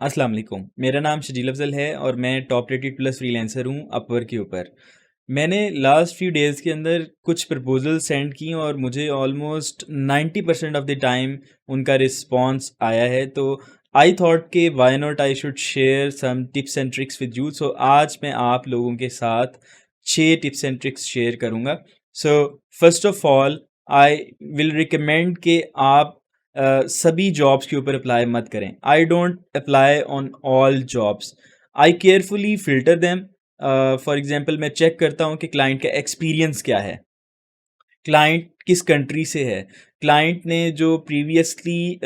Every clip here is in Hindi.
अस्सलाम वालेकुम। मेरा नाम शजील अफ़ज़ल है और मैं टॉप रेटेड प्लस फ्रीलांसर हूँ अपवर्क के ऊपर। मैंने लास्ट फ्यू डेज़ के अंदर कुछ प्रपोज़ल सेंड की और मुझे ऑलमोस्ट 90% ऑफ द टाइम उनका रिस्पॉन्स आया है। तो आई थॉट कि why not I should share some tips and tricks with you. So आज मैं आप लोगों के साथ 6 टिप्स एंड ट्रिक्स शेयर करूँगा। So first of all I will recommend कि आप सभी जॉब्स के ऊपर अप्लाई मत करें। I don't apply on all jobs. I carefully filter them. For example मैं चेक करता हूँ कि क्लाइंट का एक्सपीरियंस क्या है, क्लाइंट किस कंट्री से है, क्लाइंट ने जो प्रीवियसली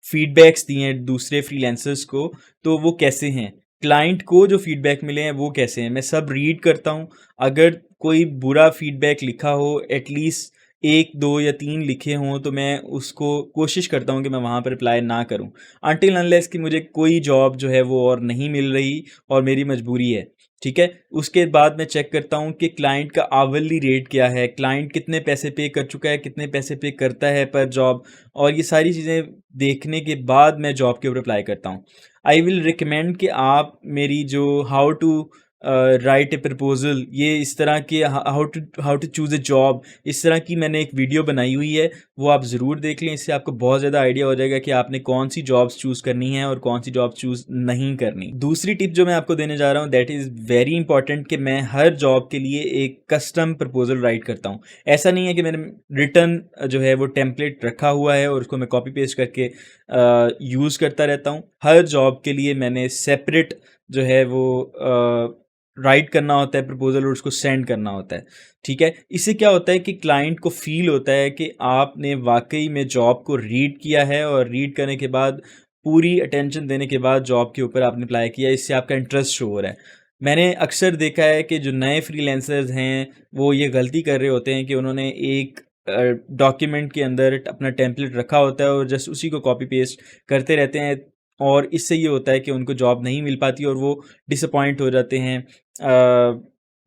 फीडबैक्स दिए हैं दूसरे फ्रीलांसर्स को, तो वो कैसे हैं, क्लाइंट को जो फीडबैक मिले हैं वो कैसे हैं, मैं सब रीड करता हूँ। अगर कोई बुरा फीडबैक लिखा हो, एटलीस्ट 1, 2 या 3 लिखे हों, तो मैं उसको कोशिश करता हूँ कि मैं वहाँ पर अप्लाई ना करूँ अनटिल अनलेस कि मुझे कोई जॉब जो है वो और नहीं मिल रही और मेरी मजबूरी है। ठीक है? उसके बाद मैं चेक करता हूँ कि क्लाइंट का आवरली रेट क्या है, क्लाइंट कितने पैसे पे कर चुका है, कितने पैसे पे करता है पर जॉब, और ये सारी चीज़ें देखने के बाद मैं जॉब के ऊपर अप्लाई करता हूँ। आई विल रिकमेंड कि आप मेरी जो how to write a proposal, ये इस तरह के how to choose a job, इस तरह की मैंने एक वीडियो बनाई हुई है, वो आप ज़रूर देख लें। इससे आपको बहुत ज़्यादा आइडिया हो जाएगा कि आपने कौन सी जॉब्स चूज़ करनी है और कौन सी जॉब चूज़ नहीं करनी। दूसरी टिप जो मैं आपको देने जा रहा हूँ दैट इज़ वेरी इंपॉर्टेंट कि मैं हर जॉब के लिए एक कस्टम प्रपोज़ल राइट करता हूँ। ऐसा नहीं है कि मैंने रिटन जो है वो टेम्पलेट रखा हुआ है और उसको मैं कॉपी पेस्ट करके यूज़ करता रहता हूँ। हर जॉब के लिए मैंने सेपरेट जो है वो राइट करना होता है प्रपोज़ल और उसको सेंड करना होता है। ठीक है? इससे क्या होता है कि क्लाइंट को फ़ील होता है कि आपने वाक़ई में जॉब को रीड किया है और रीड करने के बाद पूरी अटेंशन देने के बाद जॉब के ऊपर आपने अप्लाई किया, इससे आपका इंटरेस्ट शो हो रहा है। मैंने अक्सर देखा है कि जो नए फ्रीलांसर्स हैं, वो ये गलती कर रहे होते हैं कि उन्होंने एक डॉक्यूमेंट के अंदर अपना टेम्पलेट रखा होता है और जस्ट उसी को कॉपी पेस्ट करते रहते हैं, और इससे ये होता है कि उनको जॉब नहीं मिल पाती और वो डिसअपॉइंट हो जाते हैं,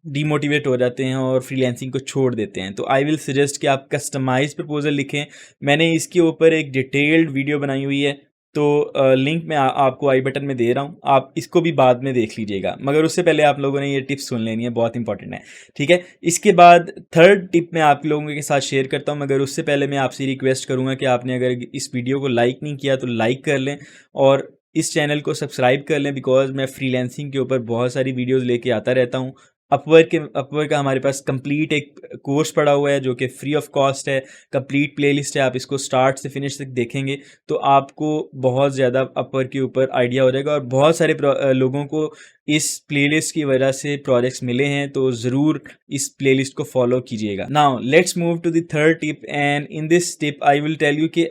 डीमोटिवेट हो जाते हैं और फ्रीलांसिंग को छोड़ देते हैं। तो आई विल सजेस्ट कि आप कस्टमाइज़ प्रपोज़ल लिखें। मैंने इसके ऊपर एक डिटेल्ड वीडियो बनाई हुई है, तो लिंक मैं आपको आई बटन में दे रहा हूँ, आप इसको भी बाद में देख लीजिएगा। मगर उससे पहले आप लोगों ने ये टिप्स सुन लेनी है, बहुत इंपॉर्टेंट है। ठीक है? इसके बाद थर्ड टिप मैं आप लोगों के साथ शेयर करता हूँ, मगर उससे पहले मैं आपसे रिक्वेस्ट करूँगा कि आपने अगर इस वीडियो को लाइक नहीं किया तो लाइक कर लें और इस चैनल को सब्सक्राइब कर लें, बिकॉज़ मैं फ्रीलांसिंग के ऊपर बहुत सारी वीडियोज़ लेके आता रहता हूँ। अपवर्क का हमारे पास कंप्लीट एक कोर्स पड़ा हुआ है जो कि फ्री ऑफ कॉस्ट है, कंप्लीट प्लेलिस्ट है। आप इसको स्टार्ट से फिनिश तक देखेंगे तो आपको बहुत ज़्यादा अपवर्क के ऊपर आइडिया हो जाएगा, और बहुत सारे लोगों को इस प्लेलिस्ट की वजह से प्रोजेक्ट्स मिले हैं, तो ज़रूर इस प्लेलिस्ट को फॉलो कीजिएगा। Now let's move to the third tip, and in this tip I will tell you कि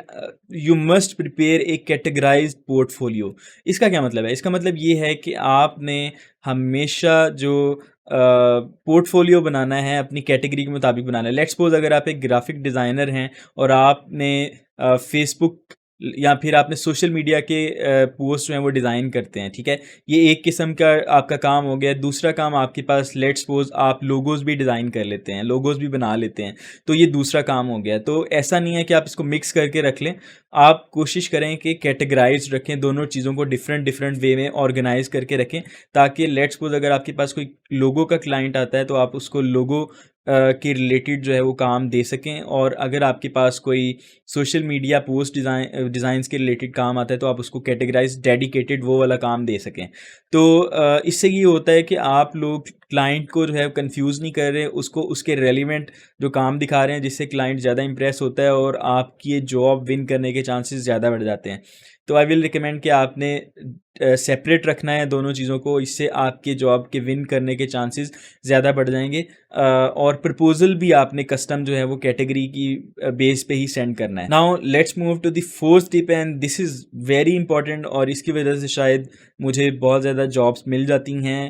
you must prepare a categorised portfolio. इसका क्या मतलब है? इसका मतलब ये है कि आपने हमेशा जो पोर्टफोलियो बनाना है अपनी कैटेगरी के मुताबिक बनाना है। लेट्स सपोज अगर आप एक ग्राफिक डिज़ाइनर हैं और आपने फेसबुक या फिर आपने सोशल मीडिया के पोस्ट जो हैं वो डिज़ाइन करते हैं, ठीक है? ये एक किस्म का आपका काम हो गया। दूसरा काम आपके पास, लेट्स सपोज आप लोगोज़ भी डिज़ाइन कर लेते हैं, लोगोज़ भी बना लेते हैं, तो ये दूसरा काम हो गया। तो ऐसा नहीं है कि आप इसको मिक्स करके रख लें, आप कोशिश करें कि कैटेगराइज़ रखें, दोनों चीज़ों को डिफरेंट डिफरेंट वे में ऑर्गेनाइज़ करके रखें, ताकि लेट्स सपोज अगर आपके पास कोई लोगो का क्लाइंट आता है तो आप उसको लोगो के रिलेटेड जो है वो काम दे सकें, और अगर आपके पास कोई सोशल मीडिया पोस्ट डिज़ाइंस के रिलेटेड काम आता है तो आप उसको कैटेगराइज डेडिकेटेड वो वाला काम दे सकें। तो इससे ये होता है कि आप लोग क्लाइंट को जो है कंफ्यूज नहीं कर रहे, उसको उसके रेलिवेंट जो काम दिखा रहे हैं, जिससे क्लाइंट ज़्यादा इंप्रेस होता है और आपकी ये जॉब विन करने के चांसेस ज़्यादा बढ़ जाते हैं। तो आई विल रिकमेंड कि आपने सेपरेट रखना है दोनों चीज़ों को, इससे आपके जॉब के विन करने के चांसेस ज़्यादा बढ़ जाएंगे। और प्रपोजल भी आपने कस्टम जो है वो कैटेगरी की बेस पे ही सेंड करना है। Now let's move to the fourth tip, and this is very important, और इसकी वजह से शायद मुझे बहुत ज़्यादा जॉब्स मिल जाती हैं,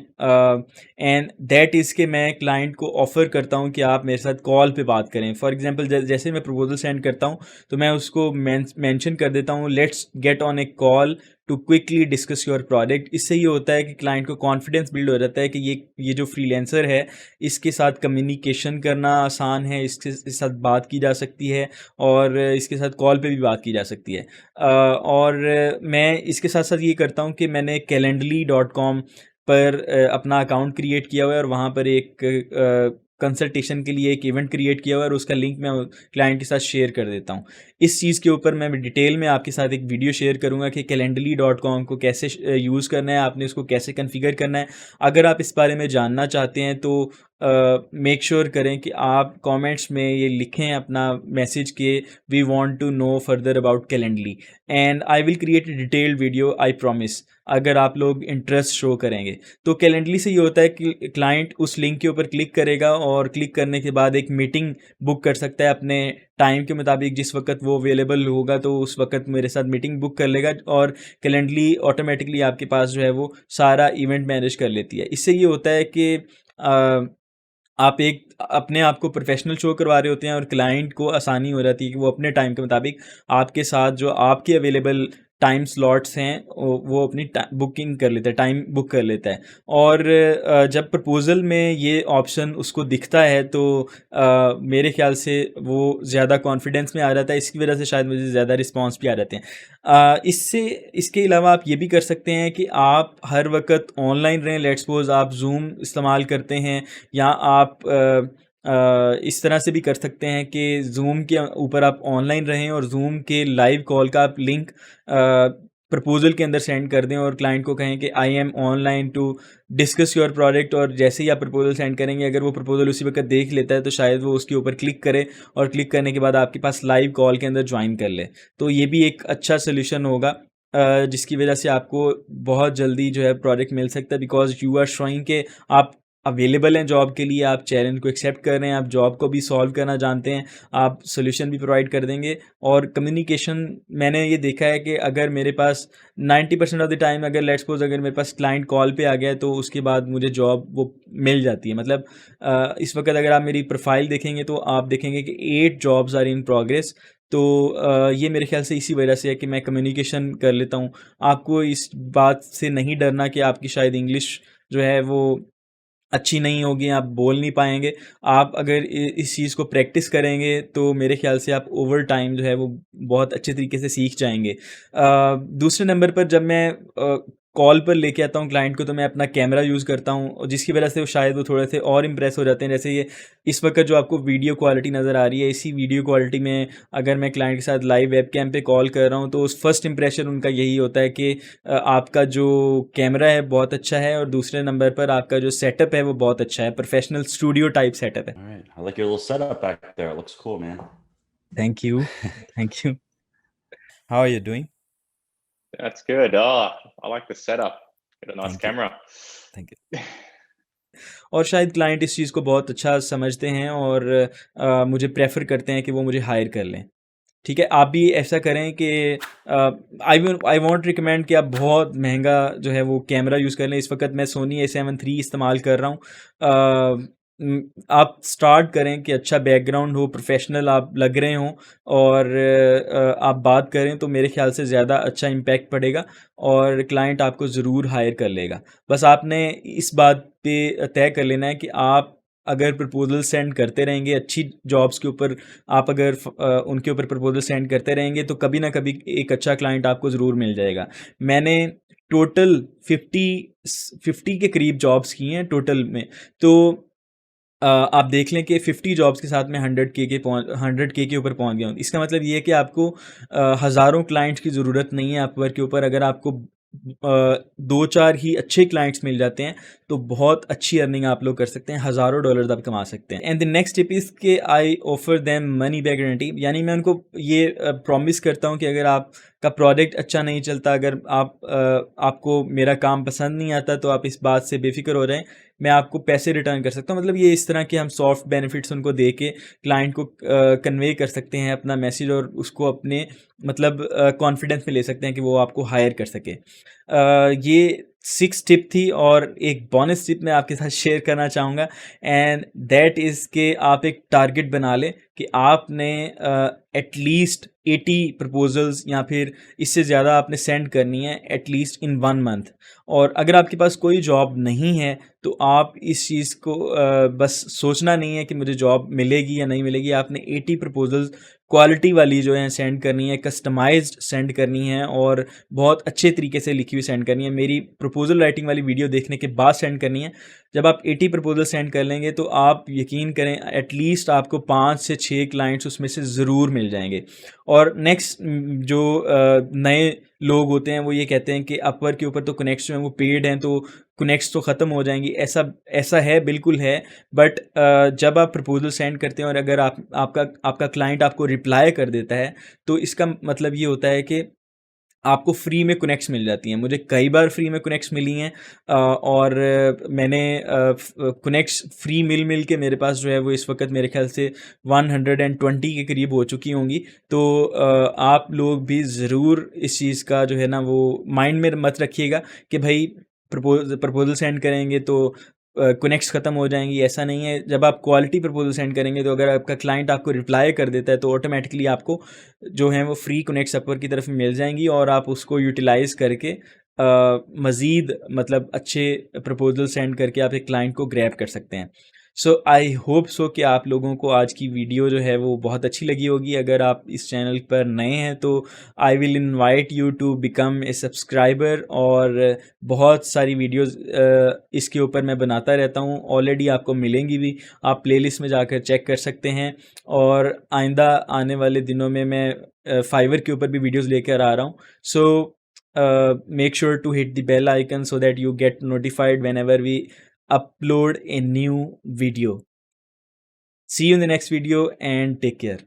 एंड दैट इज़ कि मैं क्लाइंट को ऑफ़र करता हूँ कि आप मेरे साथ कॉल पे बात करें। फॉर एग्जांपल जैसे मैं प्रपोजल सेंड करता हूँ तो मैं उसको मेंशन कर देता हूँ, let's get on a call to quickly discuss your product. इससे ये होता है कि क्लाइंट को कॉन्फिडेंस बिल्ड हो जाता है कि ये जो फ्रीलांसर है इसके साथ कम्युनिकेशन करना आसान है, इसके साथ बात की जा सकती है और इसके साथ कॉल पे भी बात की जा सकती है। और मैं इसके साथ साथ ये करता हूँ कि मैंने calendly.com पर अपना अकाउंट क्रिएट किया हुआ है और वहाँ पर एक कंसल्टेशन के लिए एक इवेंट क्रिएट किया हुआ है और उसका लिंक मैं क्लाइंट के साथ शेयर कर देता हूँ। इस चीज़ के ऊपर मैं डिटेल में आपके साथ एक वीडियो शेयर करूँगा कि calendly.com को कैसे यूज़ करना है, आपने उसको कैसे कॉन्फ़िगर करना है। अगर आप इस बारे में जानना चाहते हैं तो मेक श्योर करें कि आप कमेंट्स में ये लिखें अपना मैसेज के we want to know further about calendly and I will create a detailed video, I promise, अगर आप लोग इंटरेस्ट शो करेंगे। तो calendly से ये होता है कि क्लाइंट उस लिंक के ऊपर क्लिक करेगा और क्लिक करने के बाद एक मीटिंग बुक कर सकता है अपने टाइम के मुताबिक, जिस वक्त वो अवेलेबल होगा तो उस वक्त मेरे साथ मीटिंग बुक कर लेगा और calendly ऑटोमेटिकली आपके पास जो है वो सारा इवेंट मैनेज कर लेती है। इससे ये होता है कि आप एक अपने आप को प्रोफेशनल शो करवा रहे होते हैं और क्लाइंट को आसानी हो जाती है कि वो अपने टाइम के मुताबिक आपके साथ जो आपके अवेलेबल टाइम स्लॉट्स हैं वो अपनी बुकिंग कर लेता है, टाइम बुक कर लेता है। और जब प्रपोज़ल में ये ऑप्शन उसको दिखता है तो मेरे ख्याल से वो ज़्यादा कॉन्फिडेंस में आ जाता है, इसकी वजह से शायद मुझे ज़्यादा रिस्पॉन्स भी आ जाते हैं। इसके अलावा आप ये भी कर सकते हैं कि आप हर वक्त ऑनलाइन रहें। लेट्स सपोज आप जूम इस्तेमाल करते हैं या आप इस तरह से भी कर सकते हैं कि जूम के ऊपर आप ऑनलाइन रहें और जूम के लाइव कॉल का आप लिंक प्रपोजल के अंदर सेंड कर दें और क्लाइंट को कहें कि I am online to discuss your product, और जैसे ही आप प्रपोजल सेंड करेंगे अगर वो प्रपोजल उसी वक्त देख लेता है तो शायद वो उसके ऊपर क्लिक करे और क्लिक करने के बाद आपके पास लाइव कॉल के अंदर ज्वाइन कर ले। तो ये भी एक अच्छा सोल्यूशन होगा जिसकी वजह से आपको बहुत जल्दी जो है प्रोडक्ट मिल सकता है, बिकॉज यू आर शोइंग के आप अवेलेबल हैं जॉब के लिए, आप चैलेंज को एक्सेप्ट कर रहे हैं, आप जॉब को भी सॉल्व करना जानते हैं, आप सोल्यूशन भी प्रोवाइड कर देंगे। और कम्युनिकेशन मैंने ये देखा है कि अगर मेरे पास 90% ऑफ द टाइम अगर लेट्स सपोज अगर मेरे पास क्लाइंट कॉल पे आ गया तो उसके बाद मुझे जॉब वो मिल जाती है। मतलब इस वक्त अगर आप मेरी प्रोफाइल देखेंगे तो आप देखेंगे कि 8 जॉब्स आर इन प्रोग्रेस। तो ये मेरे ख्याल से इसी वजह से है कि मैं कम्युनिकेशन कर लेता हूँ। आपको इस बात से नहीं डरना कि आपकी शायद इंग्लिश जो है वो अच्छी नहीं होगी, आप बोल नहीं पाएंगे। आप अगर इस चीज़ को प्रैक्टिस करेंगे तो मेरे ख्याल से आप ओवर टाइम जो है वो बहुत अच्छे तरीके से सीख जाएंगे। दूसरे नंबर पर जब मैं कॉल पर लेके आता हूँ क्लाइंट को तो मैं अपना कैमरा यूज़ करता हूँ और जिसकी वजह से वो शायद वो थोड़े से और इम्प्रेस हो जाते हैं। जैसे ये इस वक्त जो आपको वीडियो क्वालिटी नज़र आ रही है, इसी वीडियो क्वालिटी में अगर मैं क्लाइंट के साथ लाइव वेब कैम पे कॉल कर रहा हूँ तो उस फर्स्ट इंप्रेशन उनका यही होता है कि आपका जो कैमरा है बहुत अच्छा है और दूसरे नंबर पर आपका जो सेटअप है वो बहुत अच्छा है, प्रोफेशनल स्टूडियो टाइप सेटअप है। All right. I like your little setup back there. It looks cool, man. Thank you. Thank you. How are you doing? That's good. Oh, I like the setup. Get a nice thank you. camera. Thank you. और शायद क्लाइंट इस चीज़ को बहुत अच्छा समझते हैं और मुझे प्रेफर करते हैं कि वो मुझे हायर कर लें। ठीक है, आप भी ऐसा करें कि आई वॉन्ट रिकमेंड कि आप बहुत महंगा जो है वो कैमरा यूज़ कर लें। इस वक्त मैं सोनी A7 III इस्तेमाल कर रहा हूँ। आप स्टार्ट करें कि अच्छा बैकग्राउंड हो, प्रोफेशनल आप लग रहे हों और आप बात करें तो मेरे ख्याल से ज़्यादा अच्छा इम्पैक्ट पड़ेगा और क्लाइंट आपको ज़रूर हायर कर लेगा। बस आपने इस बात पे तय कर लेना है कि आप अगर प्रपोजल सेंड करते रहेंगे अच्छी जॉब्स के ऊपर, आप अगर उनके ऊपर प्रपोजल सेंड करते रहेंगे तो कभी ना कभी एक अच्छा क्लाइंट आपको ज़रूर मिल जाएगा। मैंने टोटल 50 के करीब जॉब्स की हैं टोटल में। तो आप देख लें कि 50 जॉब्स के साथ मैं 100K के ऊपर पहुंच गया हूँ। इसका मतलब ये है कि आपको हज़ारों क्लाइंट्स की ज़रूरत नहीं है अपवर्क के ऊपर। अगर आपको 2-4 ही अच्छे क्लाइंट्स मिल जाते हैं तो बहुत अच्छी अर्निंग आप लोग कर सकते हैं, हज़ारों डॉलर्स आप कमा सकते हैं। And the next tip is के I offer them money back guarantee, यानी मैं उनको ये प्रॉमिस करता हूँ कि अगर आपका प्रोडक्ट अच्छा नहीं चलता, अगर आपको मेरा काम पसंद नहीं आता तो आप इस बात से बेफिक्र हो जाएं, मैं आपको पैसे रिटर्न कर सकता हूँ। मतलब ये इस तरह के हम सॉफ्ट बेनिफिट्स उनको दे के क्लाइंट को कन्वे कर सकते हैं अपना मैसेज और उसको अपने मतलब कॉन्फिडेंस में ले सकते हैं कि वो आपको हायर कर सके। ये 6 टिप थी और एक बोनस टिप मैं आपके साथ शेयर करना चाहूँगा, एंड दैट इज़ के आप एक टारगेट बना लें कि आपने एटलीस्ट 80 प्रपोजल्स या फिर इससे ज़्यादा आपने सेंड करनी है एटलीस्ट इन 1 मंथ। और अगर आपके पास कोई जॉब नहीं है तो आप इस चीज़ को बस सोचना नहीं है कि मुझे जॉब मिलेगी या नहीं मिलेगी। आपने 80 प्रपोजल्स क्वालिटी वाली जो है सेंड करनी है, कस्टमाइज्ड सेंड करनी है और बहुत अच्छे तरीके से लिखी हुई सेंड करनी है। मेरी प्रपोजल राइटिंग वाली वीडियो देखने के बाद सेंड करनी है। जब आप 80 प्रपोजल सेंड कर लेंगे तो आप यकीन करें एटलीस्ट आपको 5 से 6 क्लाइंट्स उसमें से ज़रूर मिल जाएंगे। और नेक्स्ट जो नए लोग होते हैं वो ये कहते हैं कि अपवर्क के ऊपर तो कनेक्ट्स जो हैं वो पेड हैं, तो कनेक्ट्स तो ख़त्म हो जाएंगी। ऐसा है, बिल्कुल है। बट जब आप प्रपोजल सेंड करते हैं और अगर आपका क्लाइंट आपको रिप्लाई कर देता है तो इसका मतलब ये होता है कि आपको फ्री में कनेक्ट्स मिल जाती हैं। मुझे कई बार फ्री में कनेक्ट्स मिली हैं और मैंने कनेक्ट्स फ्री मिल के मेरे पास जो है वो इस वक्त मेरे ख्याल से 120 के करीब हो चुकी होंगी। तो आप लोग भी ज़रूर इस चीज़ का जो है ना वो माइंड में मत रखिएगा कि भाई प्रपोजल सेंड करेंगे तो कनेक्ट्स ख़त्म हो जाएंगी। ऐसा नहीं है। जब आप क्वालिटी प्रपोजल सेंड करेंगे तो अगर आपका क्लाइंट आपको रिप्लाई कर देता है तो ऑटोमेटिकली आपको जो है वो फ्री कनेक्ट्स अपवर्क की तरफ मिल जाएंगी और आप उसको यूटिलाइज़ करके मज़ीद मतलब अच्छे प्रपोजल सेंड करके आप एक क्लाइंट को ग्रैब कर सकते हैं। सो आई होप सो कि आप लोगों को आज की वीडियो जो है वो बहुत अच्छी लगी होगी। अगर आप इस चैनल पर नए हैं तो I will invite you to become a subscriber, और बहुत सारी वीडियोस इसके ऊपर मैं बनाता रहता हूँ। ऑलरेडी आपको मिलेंगी भी, आप प्लेलिस्ट में जाकर चेक कर सकते हैं। और आइंदा आने वाले दिनों में मैं फाइवर के ऊपर भी वीडियोस लेकर आ रहा हूँ। सो make sure to hit the bell icon so that you get notified whenever we upload a new video. See you in the next video and take care.